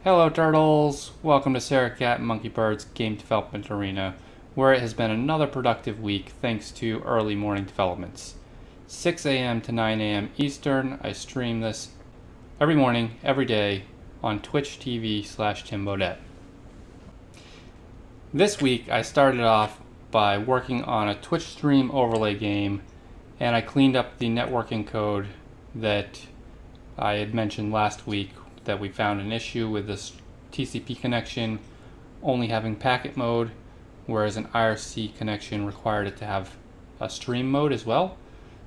Hello Turtles! Welcome to Sarah Cat and Monkey Bird's Game Development Arena, where it has been another productive week thanks to early morning developments. 6 a.m. to 9 a.m. Eastern, I stream this every morning, every day, on Twitch TV/Tim Bodette. This week I started off by working on a Twitch stream overlay game, and I cleaned up the networking code that I had mentioned last week that we found an issue with this TCP connection only having packet mode, whereas an IRC connection required it to have a stream mode as well.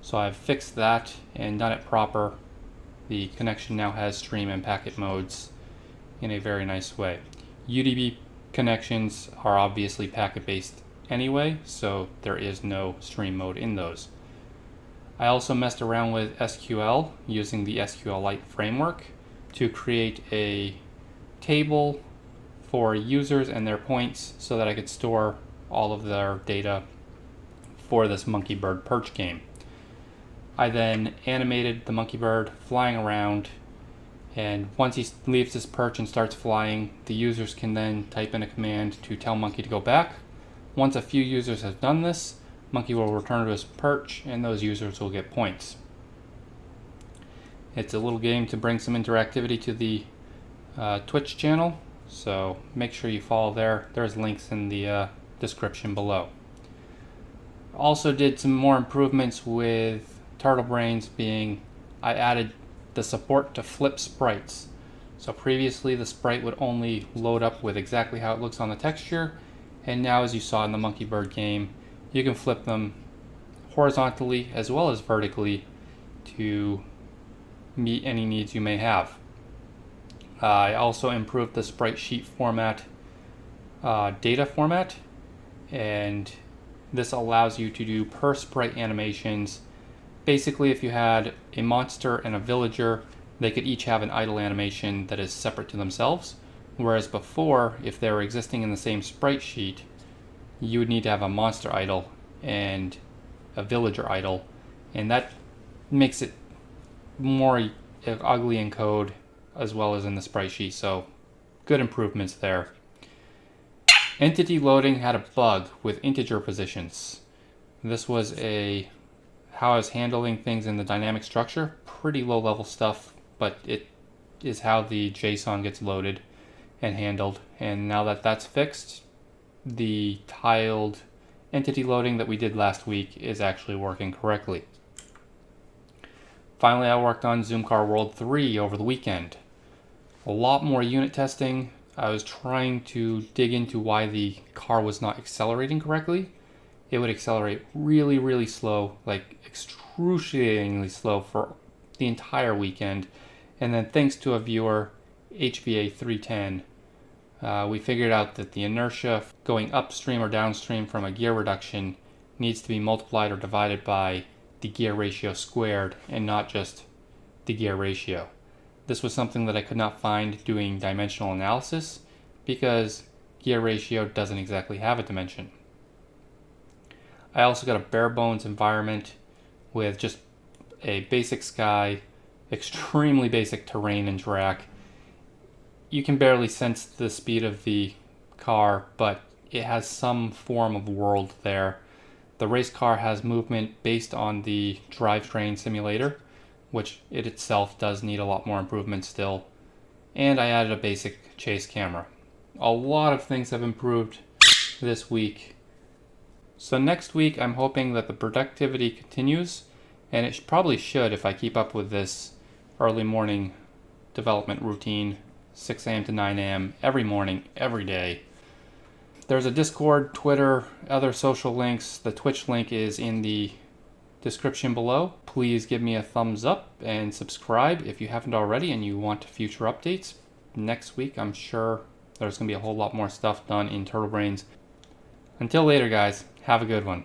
So I've fixed that and done it proper. The connection now has stream and packet modes in a very nice way. UDP connections are obviously packet based anyway, so there is no stream mode in those. I also messed around with SQL using the SQLite framework to create a table for users and their points so that I could store all of their data for this monkey bird perch game. I then animated the monkey bird flying around, and once he leaves his perch and starts flying, the users can then type in a command to tell monkey to go back. Once a few users have done this, monkey will return to his perch and those users will get points. It's a little game to bring some interactivity to the Twitch channel, so make sure you follow there. There's links in the description below. Also did some more improvements with TurtleBrains, being I added the support to flip sprites. So previously the sprite would only load up with exactly how it looks on the texture, and now, as you saw in the monkey bird game, you can flip them horizontally as well as vertically to meet any needs you may have. I also improved the sprite sheet format, data format, and this allows you to do per sprite animations. Basically, if you had a monster and a villager, they could each have an idle animation that is separate to themselves, whereas before, if they were existing in the same sprite sheet, you would need to have a monster idle and a villager idle, and that makes it more ugly in code as well as in the sprite sheet, so good improvements there. Entity loading had a bug with integer positions. This was how I was handling things in the dynamic structure. Pretty low level stuff, but it is how the JSON gets loaded and handled, and now that that's fixed, the tiled entity loading that we did last week is actually working correctly. Finally, I worked on Zoom Car World 3 over the weekend. A lot more unit testing. I was trying to dig into why the car was not accelerating correctly. It would accelerate really, really slow, like excruciatingly slow for the entire weekend. And then thanks to a viewer, HBA 310, we figured out that the inertia going upstream or downstream from a gear reduction needs to be multiplied or divided by the gear ratio squared and not just the gear ratio. This was something that I could not find doing dimensional analysis because gear ratio doesn't exactly have a dimension. I also got a bare bones environment with just a basic sky, extremely basic terrain and track. You can barely sense the speed of the car, but it has some form of world there. The race car has movement based on the drivetrain simulator, which it itself does need a lot more improvement still. And I added a basic chase camera. A lot of things have improved this week. So next week I'm hoping that the productivity continues, and it probably should if I keep up with this early morning development routine, 6 a.m. to 9 a.m. every morning, every day. There's a Discord, Twitter, other social links. The Twitch link is in the description below. Please give me a thumbs up and subscribe if you haven't already and you want future updates. Next week, I'm sure there's going to be a whole lot more stuff done in TurtleBrains. Until later, guys, have a good one.